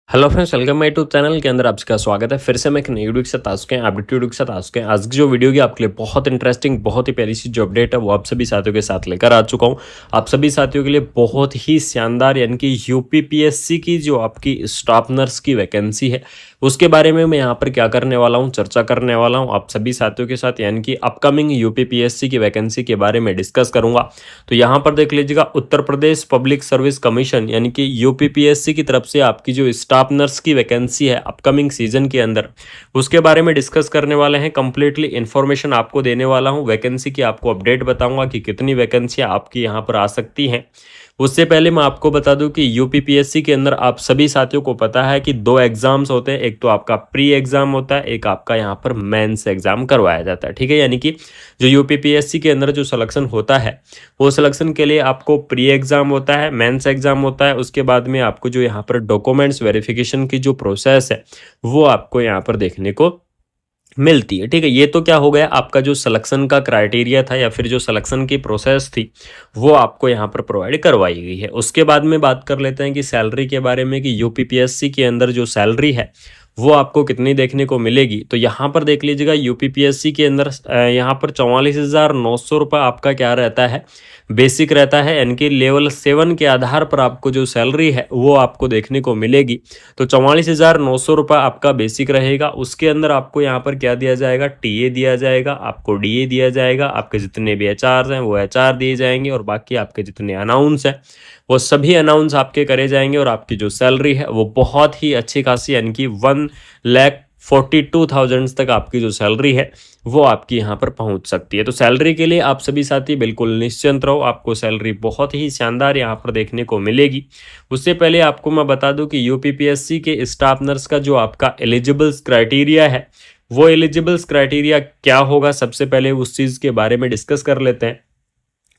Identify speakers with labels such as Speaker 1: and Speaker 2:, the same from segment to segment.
Speaker 1: Hello friends, welcome my YouTube channel के अंदर आपका स्वागत है। फिर से मैं एक नई वीडियो के साथ आ चुके हैं, अपडेट वीडियो के साथ आ चुके हैं। आज की जो वीडियो की आपके लिए बहुत इंटरेस्टिंग, बहुत ही प्यारी सी जो अपडेट है वो आप सभी साथियों के साथ लेकर आ चुका हूं। आप सभी साथियों के लिए बहुत ही शानदार यानी कि यूपीपीएससी की जो आपकी स्टाफ नर्स की वैकेंसी है उसके बारे में मैं यहाँ पर क्या करने वाला हूँ, चर्चा करने वाला हूँ आप सभी साथियों के साथ, यानी कि अपकमिंग यूपीपीएससी की वैकेंसी के बारे में डिस्कस करूंगा। तो यहाँ पर देख लीजिएगा, Uttar Pradesh public service commission यानी कि यूपीपीएससी की तरफ से आपकी जो स्टाफ नर्स की वैकेंसी है अपकमिंग सीजन के अंदर, उसके बारे में डिस्कस करने वाले हैं। कंप्लीटली इन्फॉर्मेशन आपको देने वाला हूं, वैकेंसी की आपको अपडेट बताऊंगा कि कितनी वैकेंसियां आपकी यहां पर आ सकती हैं। उससे पहले मैं आपको बता दूं कि यूपीपीएससी के अंदर आप सभी साथियों को पता है कि दो एग्जाम्स होते हैं। एक तो आपका प्री एग्जाम होता है, एक आपका यहाँ पर मेंस एग्जाम करवाया जाता है। ठीक है, यानी कि जो यूपीपीएससी के अंदर जो सिलेक्शन होता है वो सिलेक्शन के लिए आपको प्री एग्जाम होता है, मेंस एग्जाम होता है। उसके बाद में आपको जो यहाँ पर डॉक्यूमेंट्स वेरिफिकेशन की जो प्रोसेस है वो आपको यहाँ पर देखने को मिलती है। ठीक है, ये तो क्या हो गया, आपका जो सिलेक्शन का क्राइटेरिया था या फिर जो सिलेक्शन की प्रोसेस थी वो आपको यहाँ पर प्रोवाइड करवाई गई है। उसके बाद में बात कर लेते हैं कि सैलरी के बारे में, कि यूपीपीएससी के अंदर जो सैलरी है वो आपको कितनी देखने को मिलेगी। तो यहाँ पर देख लीजिएगा, यूपीपीएससी के अंदर यहाँ पर 44,900 रुपये आपका क्या रहता है, बेसिक रहता है, यानी कि लेवल 7 के आधार पर आपको जो सैलरी है वो आपको देखने को मिलेगी। तो 44,900 रुपये आपका बेसिक रहेगा। उसके अंदर आपको यहाँ पर क्या दिया जाएगा, टीए दिया जाएगा, आपको डीए दिया जाएगा, आपके जितने भी एचआर हैं वो एचआर दिए जाएंगे, और बाकी आपके जितने अनाउंस हैं वो सभी अनाउंस आपके करे जाएंगे। और आपकी जो सैलरी है वो बहुत ही अच्छी खासी, यानी कि 1,42,000 तक आपकी जो सैलरी है वो आपकी यहाँ पर पहुँच सकती है। तो सैलरी के लिए आप सभी साथी बिल्कुल निश्चिंत रहो, आपको सैलरी बहुत ही शानदार यहाँ पर देखने को मिलेगी। उससे पहले आपको मैं बता दूं कि यूपीपीएससी के स्टाफ नर्स का जो आपका एलिजिबल्स क्राइटेरिया है वो एलिजिबल्स क्राइटेरिया क्या होगा, सबसे पहले उस चीज़ के बारे में डिस्कस कर लेते हैं।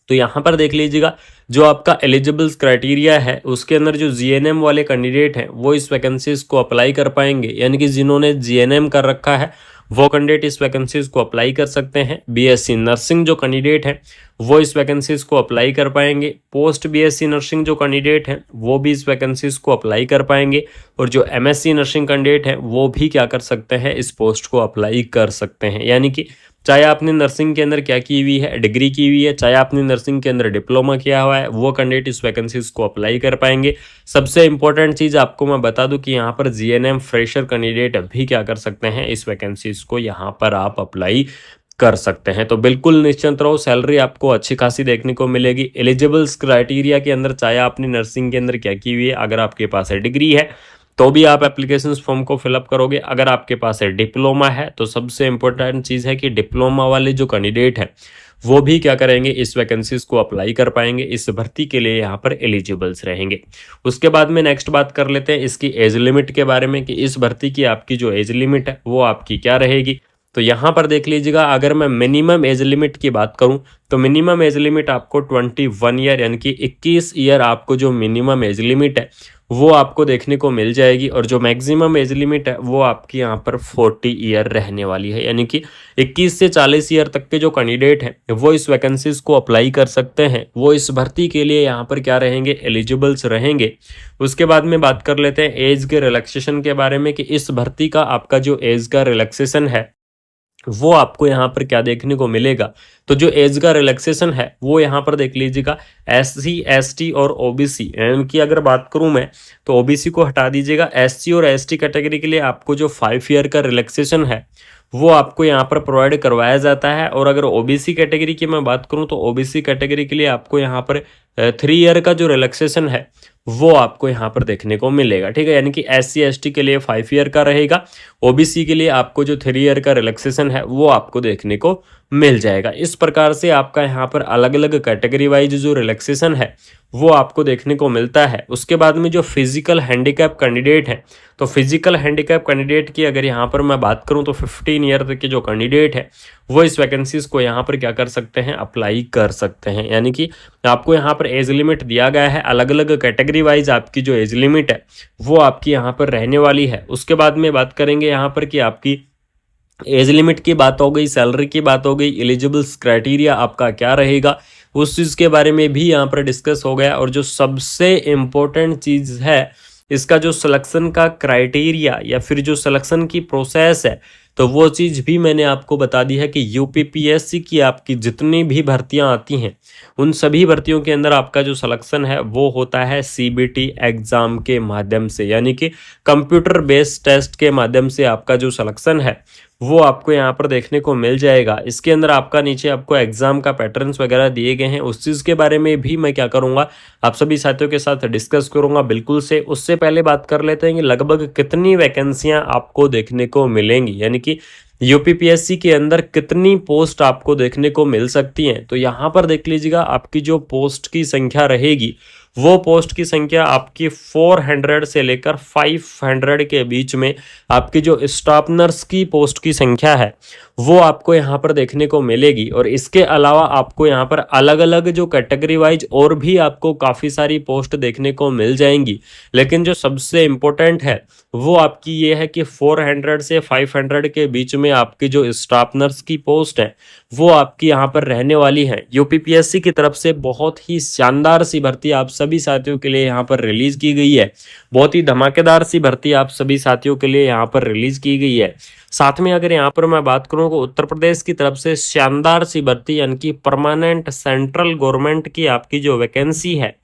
Speaker 1: तो यहाँ पर देख लीजिएगा, जो आपका एलिजिबल्स क्राइटेरिया है उसके अंदर जो जीएनएम वाले कैंडिडेट हैं वो इस वैकेंसीज को अप्लाई कर पाएंगे, यानी कि जिन्होंने जीएनएम कर रखा है वो कैंडिडेट इस वैकेंसीज को अप्लाई कर सकते हैं। बीएससी नर्सिंग जो कैंडिडेट हैं वो इस वैकेंसीज को अप्लाई कर पाएंगे। पोस्ट बीएससी नर्सिंग जो कैंडिडेट हैं वो भी इस वैकेंसीज को अप्लाई कर पाएंगे। और जो एमएससी नर्सिंग कैंडिडेट हैं वो भी क्या कर सकते हैं, इस पोस्ट को अप्लाई कर सकते हैं। यानी कि चाहे आपने नर्सिंग के अंदर क्या की हुई है, डिग्री की हुई है, चाहे आपने नर्सिंग के अंदर डिप्लोमा किया हुआ है, वो कैंडिडेट इस वैकेंसीज को अप्लाई कर पाएंगे। सबसे इंपॉर्टेंट चीज़ आपको मैं बता दूं कि यहाँ पर जीएनएम फ्रेशर कैंडिडेट भी क्या कर सकते हैं, इस वैकेंसीज को यहाँ पर आप अप्लाई कर सकते हैं। तो बिल्कुल निश्चिंत रहो, सैलरी आपको अच्छी खासी देखने को मिलेगी। एलिजिबल्स क्राइटेरिया के अंदर चाहे आपने नर्सिंग के अंदर क्या की हुई है, अगर आपके पास है डिग्री है तो भी आप एप्लीकेशन फॉर्म को फिलअप करोगे। अगर आपके पास है डिप्लोमा है तो सबसे इंपॉर्टेंट चीज़ है कि डिप्लोमा वाले जो कैंडिडेट हैं वो भी क्या करेंगे, इस वैकेंसीज को अप्लाई कर पाएंगे, इस भर्ती के लिए यहाँ पर एलिजिबल्स रहेंगे। उसके बाद में नेक्स्ट बात कर लेते हैं इसकी एज लिमिट के बारे में, कि इस भर्ती की आपकी जो एज लिमिट है वो आपकी क्या रहेगी। तो यहाँ पर देख लीजिएगा, अगर मैं मिनिमम एज लिमिट की बात करूँ तो मिनिमम एज लिमिट आपको 21 ईयर, यानी कि 21 ईयर आपको जो मिनिमम एज लिमिट है वो आपको देखने को मिल जाएगी। और जो मैक्सिमम एज लिमिट है वो आपकी यहाँ पर 40 ईयर रहने वाली है, यानी कि 21 से 40 ईयर तक के जो कैंडिडेट हैं वो इस वैकेंसीज को अप्लाई कर सकते हैं, वो इस भर्ती के लिए यहाँ पर क्या रहेंगे, एलिजिबल्स रहेंगे। उसके बाद में बात कर लेते हैं एज के रिलैक्सेशन के बारे में, कि इस भर्ती का आपका जो एज का रिलैक्सेशन है वो आपको यहाँ पर क्या देखने को मिलेगा। तो जो एज का रिलैक्सेशन है वो यहाँ पर देख लीजिएगा, एससी एसटी और ओबीसी, इनकी अगर बात करूँ मैं तो ओबीसी को हटा दीजिएगा, एससी और एसटी कैटेगरी के लिए आपको जो 5 ईयर का रिलैक्सेशन है वो आपको यहाँ पर प्रोवाइड करवाया जाता है। और अगर ओबीसी कैटेगरी की मैं बात करूँ तो ओबीसी कैटेगरी के लिए आपको यहाँ पर 3 ईयर का जो रिलैक्सेशन है वो आपको यहाँ पर देखने को मिलेगा। ठीक है, यानी कि एससी एसटी के लिए 5 ईयर का रहेगा, ओबीसी के लिए आपको जो 3 ईयर का रिलैक्सेशन है वो आपको देखने को मिल जाएगा। इस प्रकार से आपका यहाँ पर अलग अलग कैटेगरी वाइज जो रिलैक्सेशन है वो आपको देखने को मिलता है। उसके बाद में जो फिजिकल हैंडीकैप कैंडिडेट है, तो फिजिकल हैंडीकैप कैंडिडेट की अगर यहाँ पर मैं बात करूँ तो 15 ईयर तक के जो कैंडिडेट है वो इस वैकेंसीज को यहाँ पर क्या कर सकते हैं, अप्लाई कर सकते हैं। यानी कि आपको यहाँ पर एज लिमिट दिया गया है, अलग अलग कैटेगरी वाइज आपकी जो एज लिमिट है वो आपकी यहाँ पर रहने वाली है। उसके बाद में बात करेंगे यहाँ पर कि आपकी एज लिमिट की बात हो गई, सैलरी की बात हो गई, एलिजिबल्स क्राइटेरिया आपका क्या रहेगा उस चीज़ के बारे में भी यहाँ पर डिस्कस हो गया। और जो सबसे इम्पोर्टेंट चीज़ है इसका जो सिलेक्शन का क्राइटेरिया या फिर जो सिलेक्शन की प्रोसेस है, तो वो चीज़ भी मैंने आपको बता दी है कि यूपीपीएससी की आपकी जितनी भी भर्तियां आती हैं उन सभी भर्तियों के अंदर आपका जो सिलेक्शन है वो होता है सीबीटी एग्ज़ाम के माध्यम से, यानी कि कंप्यूटर बेस्ड टेस्ट के माध्यम से आपका जो सिलेक्शन है वो आपको यहाँ पर देखने को मिल जाएगा। इसके अंदर आपका नीचे आपको एग्जाम का पैटर्न्स वगैरह दिए गए हैं, उस चीज़ के बारे में भी मैं क्या करूँगा आप सभी साथियों के साथ डिस्कस करूँगा बिल्कुल से। उससे पहले बात कर लेते हैं कि लगभग कितनी वैकेंसियाँ आपको देखने को मिलेंगी, यानी कि यूपीपीएससी के अंदर कितनी पोस्ट आपको देखने को मिल सकती हैं। तो यहाँ पर देख लीजिएगा आपकी जो पोस्ट की संख्या रहेगी वो पोस्ट की संख्या आपकी 400 से लेकर 500 के बीच में आपकी जो स्टाफ नर्स की पोस्ट की संख्या है वो आपको यहाँ पर देखने को मिलेगी। और इसके अलावा आपको यहाँ पर अलग अलग जो कैटेगरी वाइज और भी आपको काफ़ी सारी पोस्ट देखने को मिल जाएंगी, लेकिन जो सबसे इम्पोर्टेंट है वो आपकी ये है कि 400 से 500 के बीच में आपकी जो स्टाफ नर्स की पोस्ट है वो आपकी यहाँ पर रहने वाली है। यूपीपीएससी की तरफ से बहुत ही शानदार सी भर्ती आप सभी साथियों के लिए यहाँ पर रिलीज की गई है, बहुत ही धमाकेदार सी भर्ती आप सभी साथियों के लिए यहाँ पर रिलीज की गई है। साथ में अगर यहाँ पर मैं बात करूँ तो उत्तर प्रदेश की तरफ से शानदार सी भर्ती यानी कि परमानेंट सेंट्रल गवर्नमेंट की आपकी जो वैकेंसी है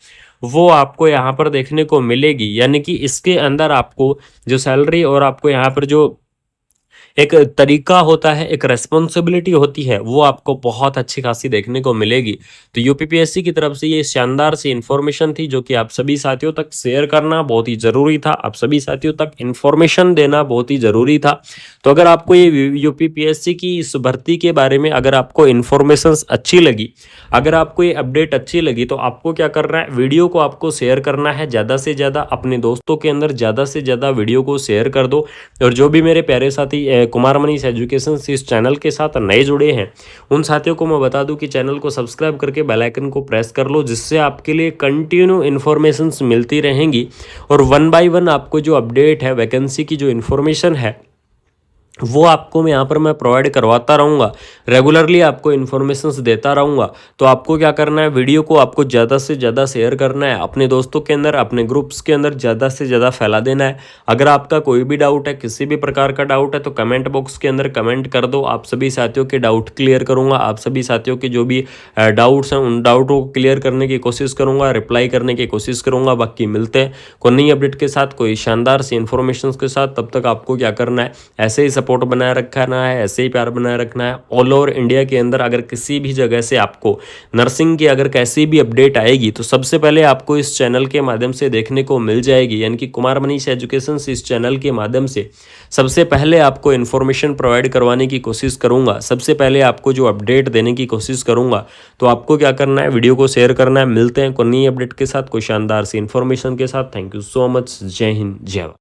Speaker 1: वो आपको यहाँ पर देखने को मिलेगी, यानी कि इसके अंदर आपको जो सैलरी और आपको यहाँ पर जो एक तरीका होता है, एक रेस्पॉन्सिबिलिटी होती है, वो आपको बहुत अच्छी खासी देखने को मिलेगी। तो यूपीपीएससी की तरफ से ये शानदार सी इन्फॉर्मेशन थी जो कि आप सभी साथियों तक शेयर करना बहुत ही ज़रूरी था, आप सभी साथियों तक इन्फॉर्मेशन देना बहुत ही ज़रूरी था। तो अगर आपको ये यूपीपीएससी की इस भर्ती के बारे में अगर आपको इन्फॉर्मेशन अच्छी लगी, अगर आपको ये अपडेट अच्छी लगी, तो आपको क्या करना है, वीडियो को आपको शेयर करना है ज़्यादा से ज़्यादा, अपने दोस्तों के अंदर ज़्यादा से ज़्यादा वीडियो को शेयर कर दो। और जो भी मेरे प्यारे साथी कुमार मनीष एजुकेशन से इस चैनल के साथ नए जुड़े हैं उन साथियों को मैं बता दूं कि चैनल को सब्सक्राइब करके बेल आइकन को प्रेस कर लो, जिससे आपके लिए कंटिन्यू इन्फॉर्मेशंस मिलती रहेंगी। और 1 बाय 1 आपको जो अपडेट है, वैकेंसी की जो इन्फॉर्मेशन है वो आपको मैं यहाँ पर मैं प्रोवाइड करवाता रहूँगा, रेगुलरली आपको इन्फॉर्मेशंस देता रहूँगा। तो आपको क्या करना है, वीडियो को आपको ज़्यादा से ज़्यादा शेयर करना है, अपने दोस्तों के अंदर, अपने ग्रुप्स के अंदर ज़्यादा से ज़्यादा फैला देना है। अगर आपका कोई भी डाउट है, किसी भी प्रकार का डाउट है, तो कमेंट बॉक्स के अंदर कमेंट कर दो, आप सभी साथियों के डाउट क्लियर करूँगा। आप सभी साथियों के जो भी डाउट्स हैं उन डाउटों को क्लियर करने की कोशिश करूँगा, रिप्लाई करने की कोशिश करूँगा। बाकी मिलते हैं कोई नई अपडेट के साथ, कोई शानदार सी इन्फॉर्मेशन के साथ। तब तक आपको क्या करना है, ऐसे ही सपोर्ट बनाए रखना है, ऐसे ही प्यार बनाए रखना है। ऑल ओवर इंडिया के अंदर अगर किसी भी जगह से आपको नर्सिंग की अगर कैसी भी अपडेट आएगी तो सबसे पहले आपको इस चैनल के माध्यम से देखने को मिल जाएगी, यानी कि कुमार मनीष एजुकेशन से इस चैनल के माध्यम से सबसे पहले आपको इन्फॉर्मेशन प्रोवाइड करवाने की कोशिश करूंगा, सबसे पहले आपको जो अपडेट देने की कोशिश करूंगा। तो आपको क्या करना है, वीडियो को शेयर करना है। मिलते हैं कोई नई अपडेट के साथ, कोई शानदार सी इन्फॉर्मेशन के साथ। Thank you so much. जय हिंद, जय भारत।